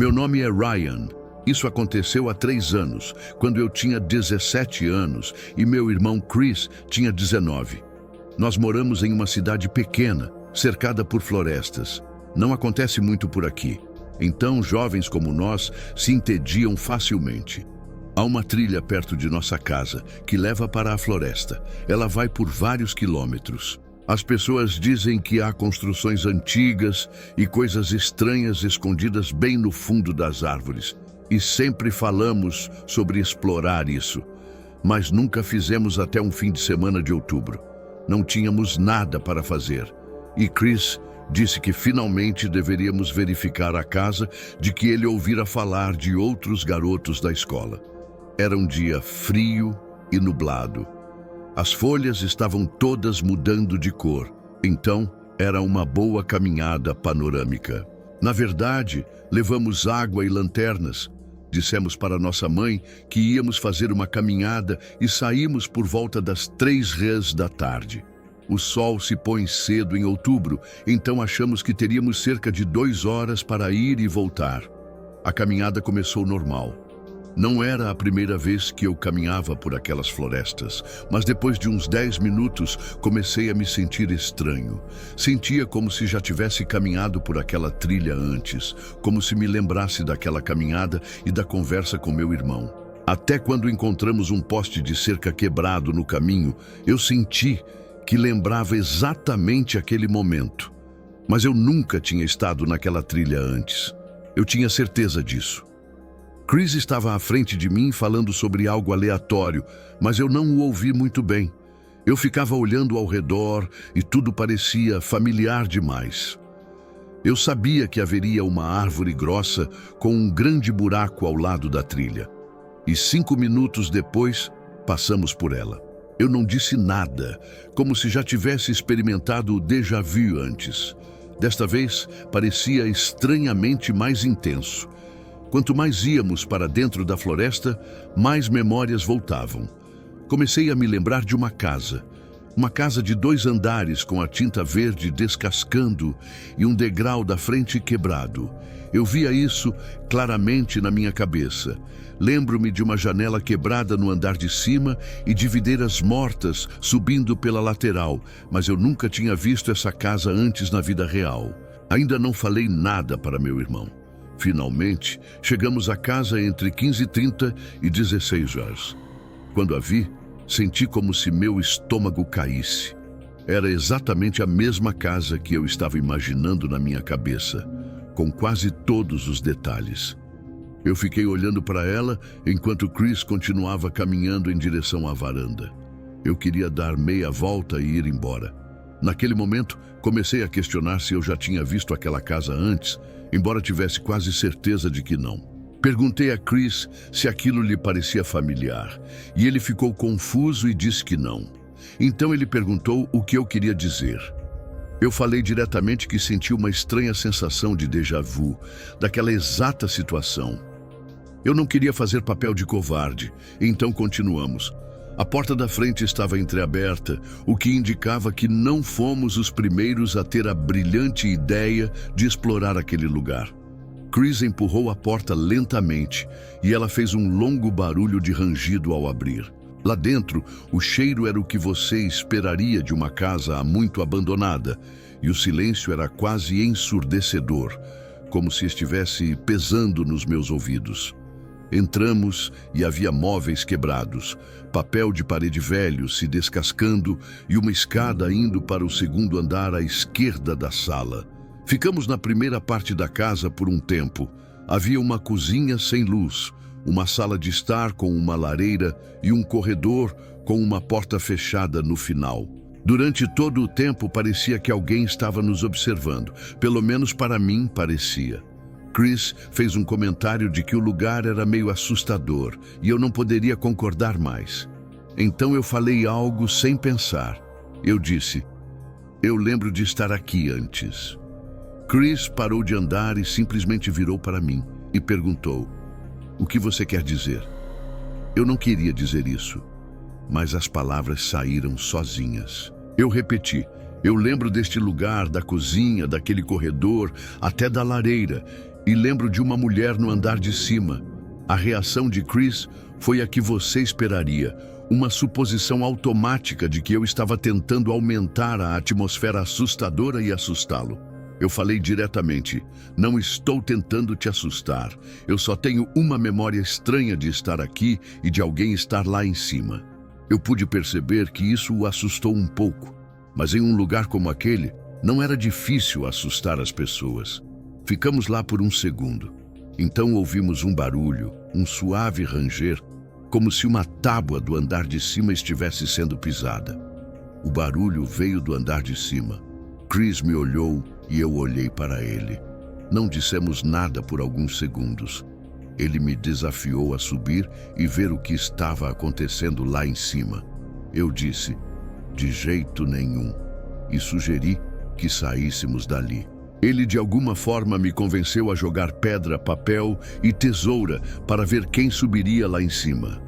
Meu nome é Ryan. Isso aconteceu há 3 anos, quando eu tinha 17 anos e meu irmão Chris tinha 19. Nós moramos em uma cidade pequena, cercada por florestas. Não acontece muito por aqui. Então, jovens como nós se entediam facilmente. Há uma trilha perto de nossa casa que leva para a floresta. Ela vai por vários quilômetros. As pessoas dizem que há construções antigas e coisas estranhas escondidas bem no fundo das árvores. E sempre falamos sobre explorar isso. Mas nunca fizemos até um fim de semana de outubro. Não tínhamos nada para fazer. E Chris disse que finalmente deveríamos verificar a casa de que ele ouvira falar de outros garotos da escola. Era um dia frio e nublado. As folhas estavam todas mudando de cor, então era uma boa caminhada panorâmica. Na verdade, levamos água e lanternas. Dissemos para nossa mãe que íamos fazer uma caminhada e saímos por volta das 3h da tarde. O sol se põe cedo em outubro, então achamos que teríamos cerca de 2 horas para ir e voltar. A caminhada começou normal. Não era a primeira vez que eu caminhava por aquelas florestas, mas depois de uns 10 minutos comecei a me sentir estranho. Sentia como se já tivesse caminhado por aquela trilha antes, como se me lembrasse daquela caminhada e da conversa com meu irmão. Até quando encontramos um poste de cerca quebrado no caminho, eu senti que lembrava exatamente aquele momento. Mas eu nunca tinha estado naquela trilha antes. Eu tinha certeza disso. Chris estava à frente de mim falando sobre algo aleatório, mas eu não o ouvi muito bem. Eu ficava olhando ao redor e tudo parecia familiar demais. Eu sabia que haveria uma árvore grossa com um grande buraco ao lado da trilha. E 5 minutos depois, passamos por ela. Eu não disse nada, como se já tivesse experimentado o déjà vu antes. Desta vez, parecia estranhamente mais intenso. Quanto mais íamos para dentro da floresta, mais memórias voltavam. Comecei a me lembrar de uma casa de 2 andares com a tinta verde descascando e um degrau da frente quebrado. Eu via isso claramente na minha cabeça. Lembro-me de uma janela quebrada no andar de cima e de videiras mortas subindo pela lateral, mas eu nunca tinha visto essa casa antes na vida real. Ainda não falei nada para meu irmão. Finalmente, chegamos à casa entre 15h30 e 16h. Quando a vi, senti como se meu estômago caísse. Era exatamente a mesma casa que eu estava imaginando na minha cabeça, com quase todos os detalhes. Eu fiquei olhando para ela enquanto Chris continuava caminhando em direção à varanda. Eu queria dar meia volta e ir embora. Naquele momento, comecei a questionar se eu já tinha visto aquela casa antes, embora tivesse quase certeza de que não. Perguntei a Chris se aquilo lhe parecia familiar, e ele ficou confuso e disse que não. Então ele perguntou o que eu queria dizer. Eu falei diretamente que senti uma estranha sensação de déjà vu, daquela exata situação. Eu não queria fazer papel de covarde, então continuamos. A porta da frente estava entreaberta, o que indicava que não fomos os primeiros a ter a brilhante ideia de explorar aquele lugar. Chris empurrou a porta lentamente e ela fez um longo barulho de rangido ao abrir. Lá dentro, o cheiro era o que você esperaria de uma casa há muito abandonada, e o silêncio era quase ensurdecedor, como se estivesse pesando nos meus ouvidos. Entramos e havia móveis quebrados, papel de parede velho se descascando e uma escada indo para o 2º andar à esquerda da sala. Ficamos na primeira parte da casa por um tempo. Havia uma cozinha sem luz, uma sala de estar com uma lareira e um corredor com uma porta fechada no final. Durante todo o tempo parecia que alguém estava nos observando, pelo menos para mim parecia. Chris fez um comentário de que o lugar era meio assustador e eu não poderia concordar mais. Então eu falei algo sem pensar. Eu disse, eu lembro de estar aqui antes. Chris parou de andar e simplesmente virou para mim e perguntou, o que você quer dizer? Eu não queria dizer isso, mas as palavras saíram sozinhas. Eu repeti, eu lembro deste lugar, da cozinha, daquele corredor, até da lareira, E lembro de uma mulher no andar de cima. A reação de Chris foi a que você esperaria, uma suposição automática de que eu estava tentando aumentar a atmosfera assustadora e assustá-lo. Eu falei diretamente: não estou tentando te assustar. Eu só tenho uma memória estranha de estar aqui e de alguém estar lá em cima. Eu pude perceber que isso o assustou um pouco, mas em um lugar como aquele, não era difícil assustar as pessoas. Ficamos lá por um segundo. Então ouvimos um barulho, um suave ranger, como se uma tábua do andar de cima estivesse sendo pisada. O barulho veio do andar de cima. Chris me olhou e eu olhei para ele. Não dissemos nada por alguns segundos. Ele me desafiou a subir e ver o que estava acontecendo lá em cima. Eu disse: de jeito nenhum, e sugeri que saíssemos dali. Ele de alguma forma me convenceu a jogar pedra, papel e tesoura para ver quem subiria lá em cima.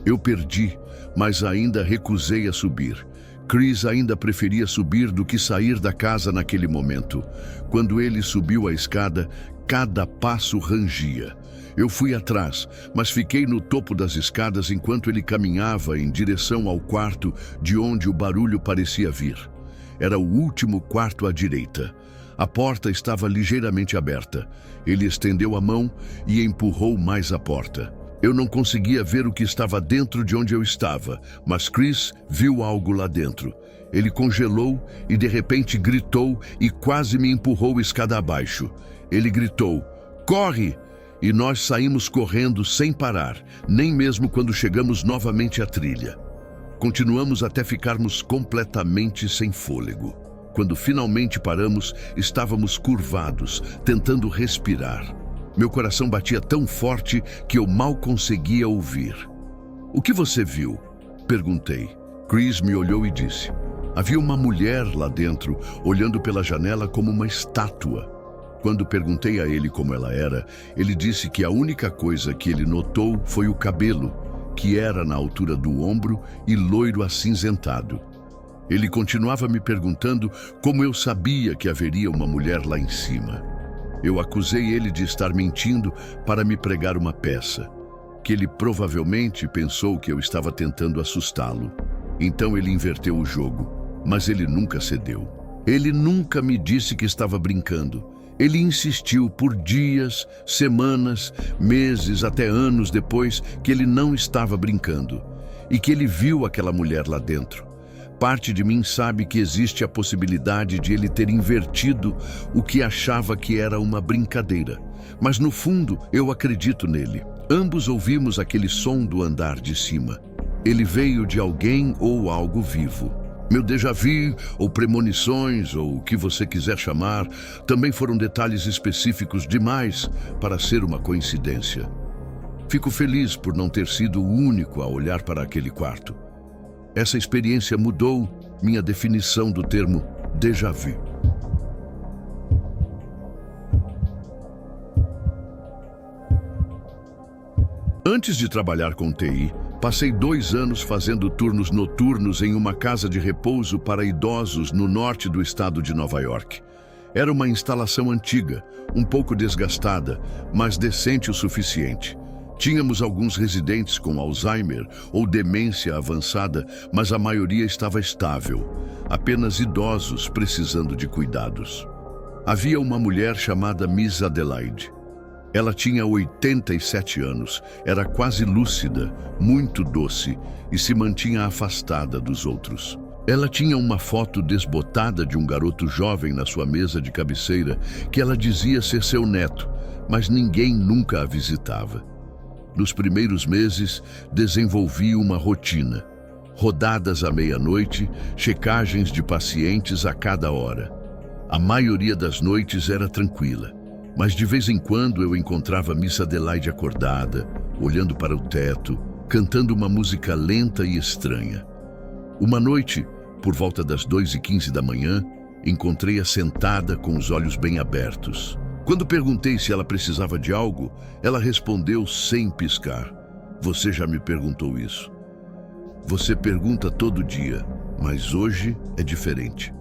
Eu perdi, mas ainda recusei a subir. Chris ainda preferia subir do que sair da casa naquele momento. Quando ele subiu a escada, cada passo rangia. Eu fui atrás, mas fiquei no topo das escadas enquanto ele caminhava em direção ao quarto de onde o barulho parecia vir. Era o último quarto à direita. A porta estava ligeiramente aberta. Ele estendeu a mão e empurrou mais a porta. Eu não conseguia ver o que estava dentro de onde eu estava, mas Chris viu algo lá dentro. Ele congelou e de repente gritou e quase me empurrou escada abaixo. Ele gritou: "Corre!" E nós saímos correndo sem parar, nem mesmo quando chegamos novamente à trilha. Continuamos até ficarmos completamente sem fôlego. Quando finalmente paramos, estávamos curvados, tentando respirar. Meu coração batia tão forte que eu mal conseguia ouvir. "O que você viu?" perguntei. Chris me olhou e disse: "Havia uma mulher lá dentro, olhando pela janela como uma estátua." Quando perguntei a ele como ela era, ele disse que a única coisa que ele notou foi o cabelo, que era na altura do ombro e loiro acinzentado. Ele continuava me perguntando como eu sabia que haveria uma mulher lá em cima. Eu acusei ele de estar mentindo para me pregar uma peça, que ele provavelmente pensou que eu estava tentando assustá-lo. Então ele inverteu o jogo, mas ele nunca cedeu. Ele nunca me disse que estava brincando. Ele insistiu por dias, semanas, meses, até anos depois que ele não estava brincando e que ele viu aquela mulher lá dentro. Parte de mim sabe que existe a possibilidade de ele ter invertido o que achava que era uma brincadeira. Mas no fundo, eu acredito nele. Ambos ouvimos aquele som do andar de cima. Ele veio de alguém ou algo vivo. Meu déjà vu, ou premonições, ou o que você quiser chamar, também foram detalhes específicos demais para ser uma coincidência. Fico feliz por não ter sido o único a olhar para aquele quarto. Essa experiência mudou minha definição do termo déjà vu. Antes de trabalhar com TI, passei 2 anos fazendo turnos noturnos em uma casa de repouso para idosos no norte do estado de Nova York. Era uma instalação antiga, um pouco desgastada, mas decente o suficiente. Tínhamos alguns residentes com Alzheimer ou demência avançada, mas a maioria estava estável, apenas idosos precisando de cuidados. Havia uma mulher chamada Miss Adelaide. Ela tinha 87 anos, era quase lúcida, muito doce e se mantinha afastada dos outros. Ela tinha uma foto desbotada de um garoto jovem na sua mesa de cabeceira que ela dizia ser seu neto, mas ninguém nunca a visitava. Nos primeiros meses, desenvolvi uma rotina. Rodadas à meia-noite, checagens de pacientes a cada hora. A maioria das noites era tranquila, mas de vez em quando eu encontrava Miss Adelaide acordada, olhando para o teto, cantando uma música lenta e estranha. Uma noite, por volta das 2h15 da manhã, encontrei-a sentada com os olhos bem abertos. Quando perguntei se ela precisava de algo, ela respondeu sem piscar: "Você já me perguntou isso. Você pergunta todo dia, mas hoje é diferente."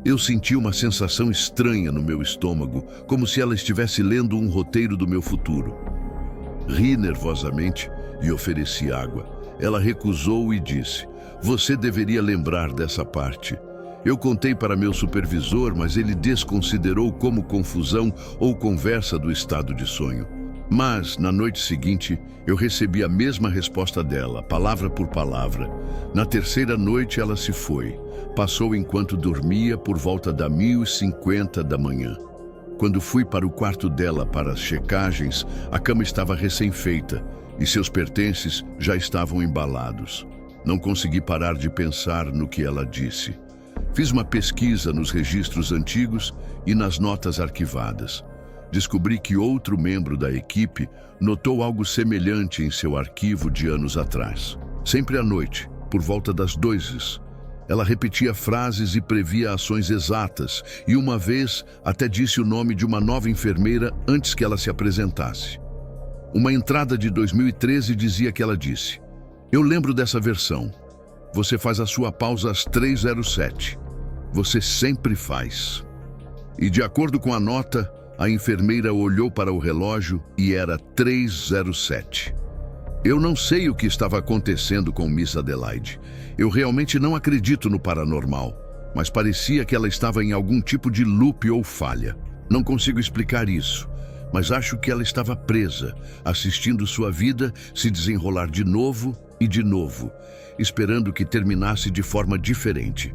Eu senti uma sensação estranha no meu estômago, como se ela estivesse lendo um roteiro do meu futuro. Ri nervosamente e ofereci água. Ela recusou e disse: "Você deveria lembrar dessa parte." Eu contei para meu supervisor, mas ele desconsiderou como confusão ou conversa do estado de sonho. Mas, na noite seguinte, eu recebi a mesma resposta dela, palavra por palavra. Na terceira noite ela se foi. Passou enquanto dormia por volta da 1h50 da manhã. Quando fui para o quarto dela para as checagens, a cama estava recém-feita e seus pertences já estavam embalados. Não consegui parar de pensar no que ela disse. Fiz uma pesquisa nos registros antigos e nas notas arquivadas. Descobri que outro membro da equipe notou algo semelhante em seu arquivo de anos atrás. Sempre à noite, por volta das 2h, ela repetia frases e previa ações exatas, e uma vez até disse o nome de uma nova enfermeira antes que ela se apresentasse. Uma entrada de 2013 dizia que ela disse: "Eu lembro dessa versão. Você faz a sua pausa às 3h07. Você sempre faz." E de acordo com a nota, a enfermeira olhou para o relógio e era 3h07. Eu não sei o que estava acontecendo com Miss Adelaide. Eu realmente não acredito no paranormal, mas parecia que ela estava em algum tipo de loop ou falha. Não consigo explicar isso, mas acho que ela estava presa, assistindo sua vida se desenrolar de novo e de novo, esperando que terminasse de forma diferente.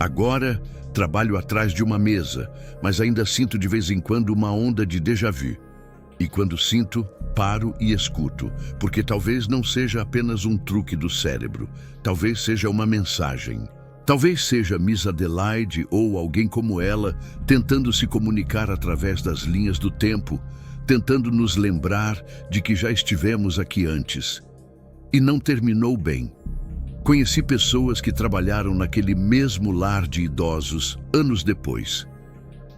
Agora, trabalho atrás de uma mesa, mas ainda sinto de vez em quando uma onda de déjà vu. E quando sinto, paro e escuto, porque talvez não seja apenas um truque do cérebro, talvez seja uma mensagem. Talvez seja Miss Adelaide ou alguém como ela, tentando se comunicar através das linhas do tempo, tentando nos lembrar de que já estivemos aqui antes. E não terminou bem. Conheci pessoas que trabalharam naquele mesmo lar de idosos anos depois.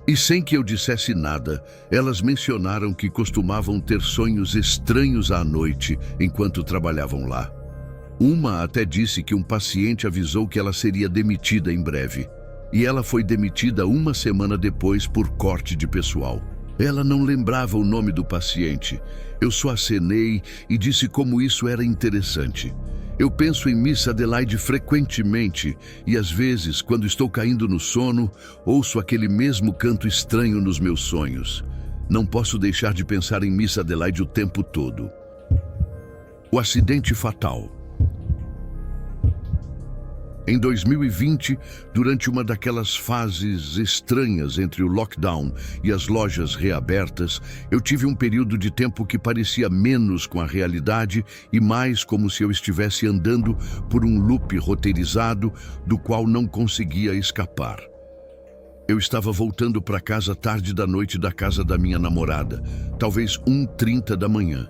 E sem que eu dissesse nada, elas mencionaram que costumavam ter sonhos estranhos à noite enquanto trabalhavam lá. Uma até disse que um paciente avisou que ela seria demitida em breve. E ela foi demitida uma semana depois por corte de pessoal. Ela não lembrava o nome do paciente. Eu só acenei e disse como isso era interessante. Eu penso em Miss Adelaide frequentemente e às vezes, quando estou caindo no sono, ouço aquele mesmo canto estranho nos meus sonhos. Não posso deixar de pensar em Miss Adelaide o tempo todo. O acidente fatal. Em 2020, durante uma daquelas fases estranhas entre o lockdown e as lojas reabertas, eu tive um período de tempo que parecia menos com a realidade e mais como se eu estivesse andando por um loop roteirizado do qual não conseguia escapar. Eu estava voltando para casa tarde da noite da casa da minha namorada, talvez 1h30 da manhã.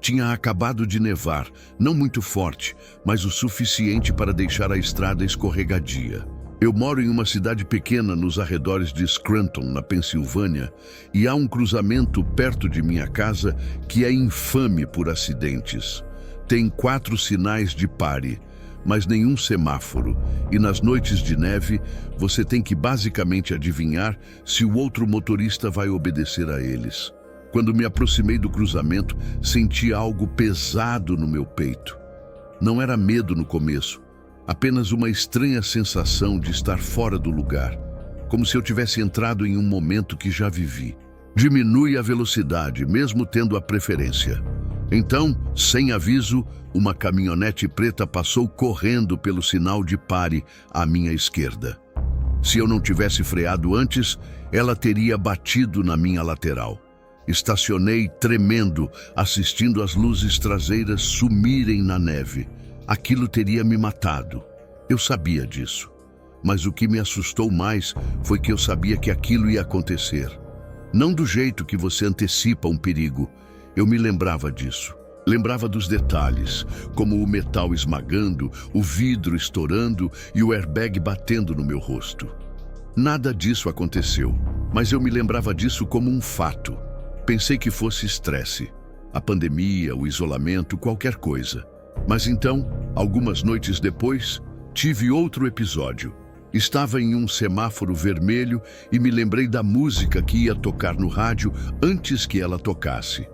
Tinha acabado de nevar, não muito forte, mas o suficiente para deixar a estrada escorregadia. Eu moro em uma cidade pequena nos arredores de Scranton, na Pensilvânia, e há um cruzamento perto de minha casa que é infame por acidentes. Tem 4 sinais de pare, mas nenhum semáforo, e nas noites de neve você tem que basicamente adivinhar se o outro motorista vai obedecer a eles. Quando me aproximei do cruzamento, senti algo pesado no meu peito. Não era medo no começo, apenas uma estranha sensação de estar fora do lugar, como se eu tivesse entrado em um momento que já vivi. Diminui a velocidade, mesmo tendo a preferência. Então, sem aviso, uma caminhonete preta passou correndo pelo sinal de pare à minha esquerda. Se eu não tivesse freado antes, ela teria batido na minha lateral. Estacionei tremendo, assistindo as luzes traseiras sumirem na neve. Aquilo teria me matado. Eu sabia disso. Mas o que me assustou mais foi que eu sabia que aquilo ia acontecer. Não do jeito que você antecipa um perigo. Eu me lembrava disso. Lembrava dos detalhes, como o metal esmagando, o vidro estourando e o airbag batendo no meu rosto. Nada disso aconteceu, mas eu me lembrava disso como um fato. Pensei que fosse estresse, a pandemia, o isolamento, qualquer coisa. Mas então, algumas noites depois, tive outro episódio. Estava em um semáforo vermelho e me lembrei da música que ia tocar no rádio antes que ela tocasse.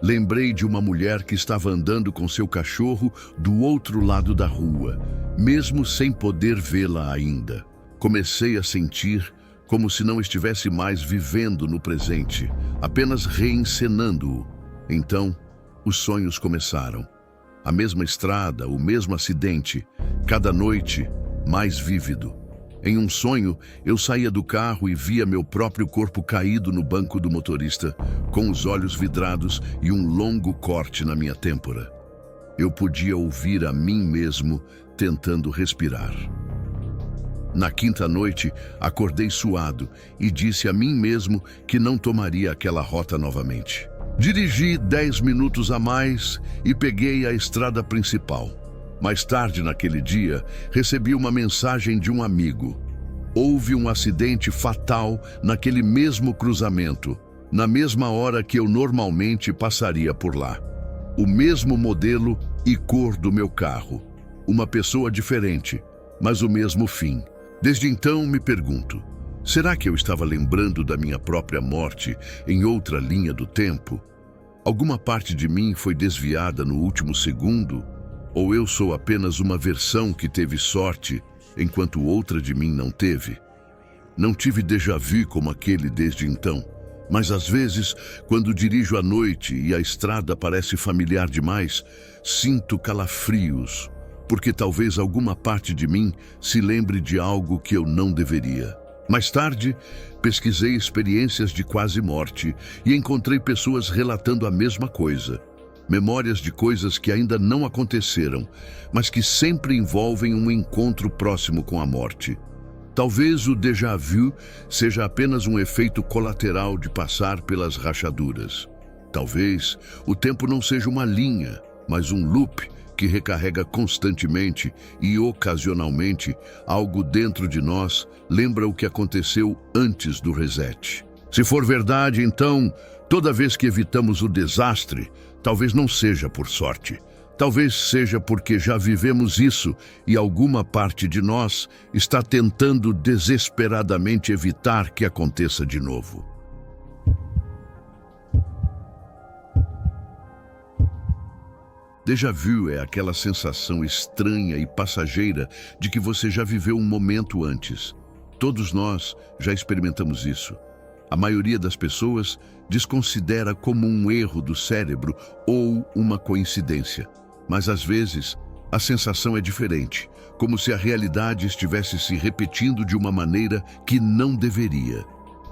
Lembrei de uma mulher que estava andando com seu cachorro do outro lado da rua, mesmo sem poder vê-la ainda. Comecei a sentir como se não estivesse mais vivendo no presente, apenas reencenando-o. Então, os sonhos começaram. A mesma estrada, o mesmo acidente, cada noite mais vívido. Em um sonho, eu saía do carro e via meu próprio corpo caído no banco do motorista, com os olhos vidrados e um longo corte na minha têmpora. Eu podia ouvir a mim mesmo tentando respirar. Na quinta noite, acordei suado e disse a mim mesmo que não tomaria aquela rota novamente. Dirigi 10 minutos a mais e peguei a estrada principal. Mais tarde naquele dia, recebi uma mensagem de um amigo. Houve um acidente fatal naquele mesmo cruzamento, na mesma hora que eu normalmente passaria por lá. O mesmo modelo e cor do meu carro. Uma pessoa diferente, mas o mesmo fim. Desde então me pergunto, será que eu estava lembrando da minha própria morte em outra linha do tempo? Alguma parte de mim foi desviada no último segundo? Ou eu sou apenas uma versão que teve sorte, enquanto outra de mim não teve? Não tive déjà vu como aquele desde então, mas às vezes, quando dirijo à noite e a estrada parece familiar demais, sinto calafrios, porque talvez alguma parte de mim se lembre de algo que eu não deveria. Mais tarde, pesquisei experiências de quase morte e encontrei pessoas relatando a mesma coisa. Memórias de coisas que ainda não aconteceram, mas que sempre envolvem um encontro próximo com a morte. Talvez o déjà vu seja apenas um efeito colateral de passar pelas rachaduras. Talvez o tempo não seja uma linha, mas um loop que recarrega constantemente e ocasionalmente algo dentro de nós lembra o que aconteceu antes do reset. Se for verdade, então, toda vez que evitamos o desastre, talvez não seja por sorte. Talvez seja porque já vivemos isso e alguma parte de nós está tentando desesperadamente evitar que aconteça de novo. Déjà vu é aquela sensação estranha e passageira de que você já viveu um momento antes. Todos nós já experimentamos isso. A maioria das pessoas desconsidera como um erro do cérebro ou uma coincidência. Mas às vezes, a sensação é diferente, como se a realidade estivesse se repetindo de uma maneira que não deveria.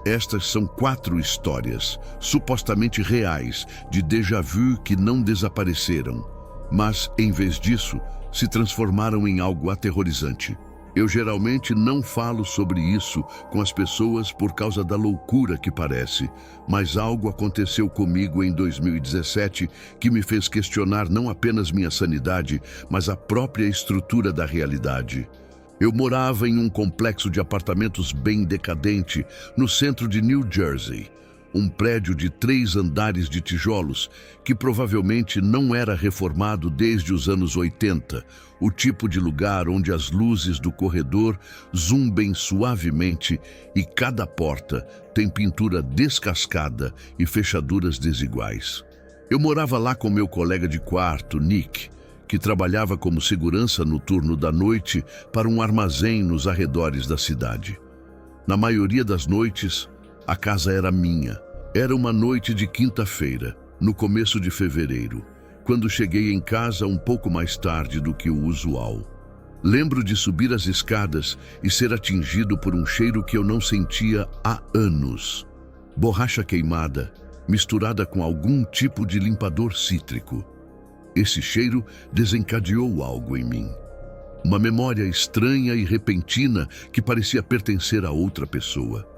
Estas são 4 histórias, supostamente reais, de déjà vu que não desapareceram, mas, em vez disso, se transformaram em algo aterrorizante. Eu geralmente não falo sobre isso com as pessoas por causa da loucura que parece, mas algo aconteceu comigo em 2017 que me fez questionar não apenas minha sanidade, mas a própria estrutura da realidade. Eu morava em um complexo de apartamentos bem decadente, no centro de New Jersey. Um prédio de 3 andares de tijolos, que provavelmente não era reformado desde os anos 80, o tipo de lugar onde as luzes do corredor zumbem suavemente e cada porta tem pintura descascada e fechaduras desiguais. Eu morava lá com meu colega de quarto, Nick, que trabalhava como segurança no turno da noite para um armazém nos arredores da cidade. Na maioria das noites, a casa era minha. Era uma noite de quinta-feira, no começo de fevereiro, quando cheguei em casa um pouco mais tarde do que o usual. Lembro de subir as escadas e ser atingido por um cheiro que eu não sentia há anos. Borracha queimada, misturada com algum tipo de limpador cítrico. Esse cheiro desencadeou algo em mim. Uma memória estranha e repentina que parecia pertencer a outra pessoa.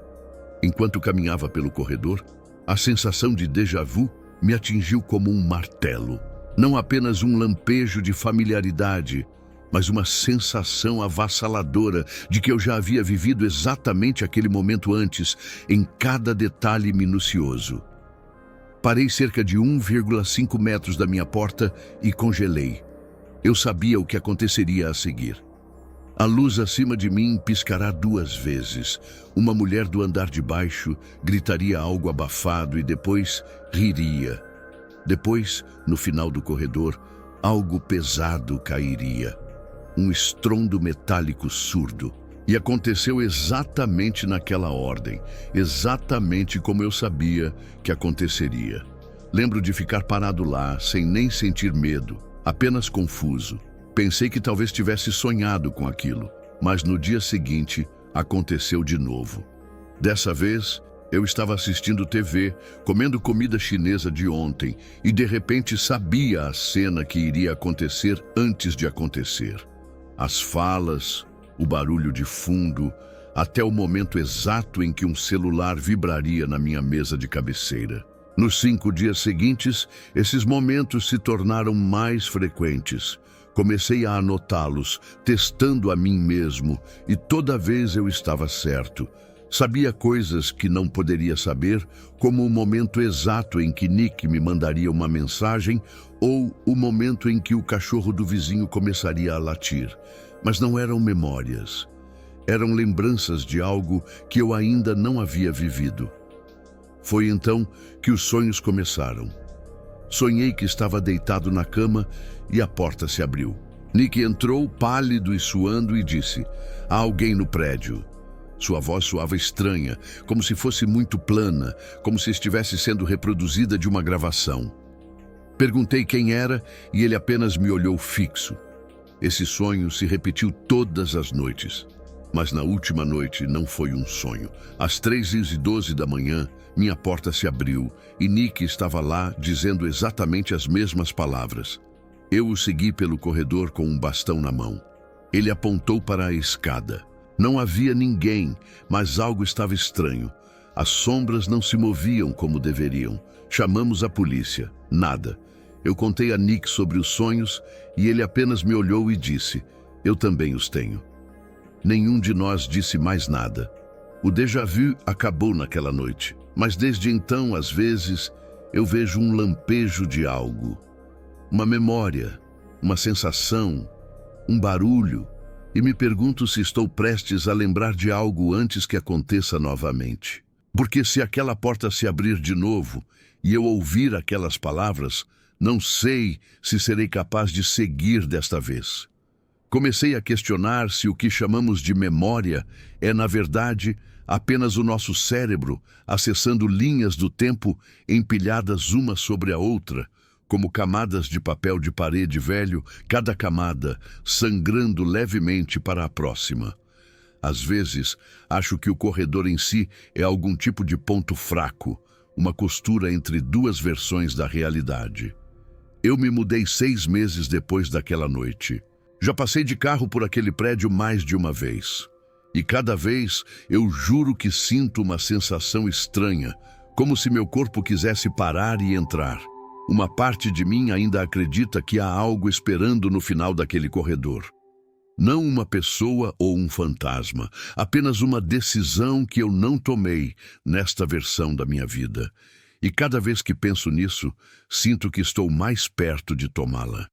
Enquanto caminhava pelo corredor, a sensação de déjà vu me atingiu como um martelo. Não apenas um lampejo de familiaridade, mas uma sensação avassaladora de que eu já havia vivido exatamente aquele momento antes, em cada detalhe minucioso. Parei cerca de 1,5 metros da minha porta e congelei. Eu sabia o que aconteceria a seguir. A luz acima de mim piscará 2 vezes. Uma mulher do andar de baixo gritaria algo abafado e depois riria. Depois, no final do corredor, algo pesado cairia. Um estrondo metálico surdo. E aconteceu exatamente naquela ordem, exatamente como eu sabia que aconteceria. Lembro de ficar parado lá, sem nem sentir medo, apenas confuso. Pensei que talvez tivesse sonhado com aquilo, mas no dia seguinte aconteceu de novo. Dessa vez, eu estava assistindo TV, comendo comida chinesa de ontem, e de repente sabia a cena que iria acontecer antes de acontecer. As falas, o barulho de fundo, até o momento exato em que um celular vibraria na minha mesa de cabeceira. Nos 5 dias seguintes, esses momentos se tornaram mais frequentes. Comecei a anotá-los, testando a mim mesmo, e toda vez eu estava certo. Sabia coisas que não poderia saber, como o momento exato em que Nick me mandaria uma mensagem ou o momento em que o cachorro do vizinho começaria a latir. Mas não eram memórias. Eram lembranças de algo que eu ainda não havia vivido. Foi então que os sonhos começaram. Sonhei que estava deitado na cama e a porta se abriu. Nick entrou, pálido e suando, e disse: "Há alguém no prédio." Sua voz soava estranha, como se fosse muito plana, como se estivesse sendo reproduzida de uma gravação. Perguntei quem era e ele apenas me olhou fixo. Esse sonho se repetiu todas as noites. Mas na última noite não foi um sonho. Às 3h12 da manhã, minha porta se abriu e Nick estava lá dizendo exatamente as mesmas palavras. Eu o segui pelo corredor com um bastão na mão. Ele apontou para a escada. Não havia ninguém, mas algo estava estranho. As sombras não se moviam como deveriam. Chamamos a polícia. Nada. Eu contei a Nick sobre os sonhos e ele apenas me olhou e disse: "Eu também os tenho." Nenhum de nós disse mais nada. O déjà vu acabou naquela noite, mas desde então, às vezes, eu vejo um lampejo de algo. Uma memória, uma sensação, um barulho, e me pergunto se estou prestes a lembrar de algo antes que aconteça novamente. Porque se aquela porta se abrir de novo e eu ouvir aquelas palavras, não sei se serei capaz de seguir desta vez. Comecei a questionar se o que chamamos de memória é, na verdade, apenas o nosso cérebro acessando linhas do tempo empilhadas uma sobre a outra, como camadas de papel de parede velho, cada camada sangrando levemente para a próxima. Às vezes, acho que o corredor em si é algum tipo de ponto fraco, uma costura entre 2 versões da realidade. Eu me mudei 6 meses depois daquela noite. Já passei de carro por aquele prédio mais de uma vez. E cada vez eu juro que sinto uma sensação estranha, como se meu corpo quisesse parar e entrar. Uma parte de mim ainda acredita que há algo esperando no final daquele corredor. Não uma pessoa ou um fantasma, apenas uma decisão que eu não tomei nesta versão da minha vida. E cada vez que penso nisso, sinto que estou mais perto de tomá-la.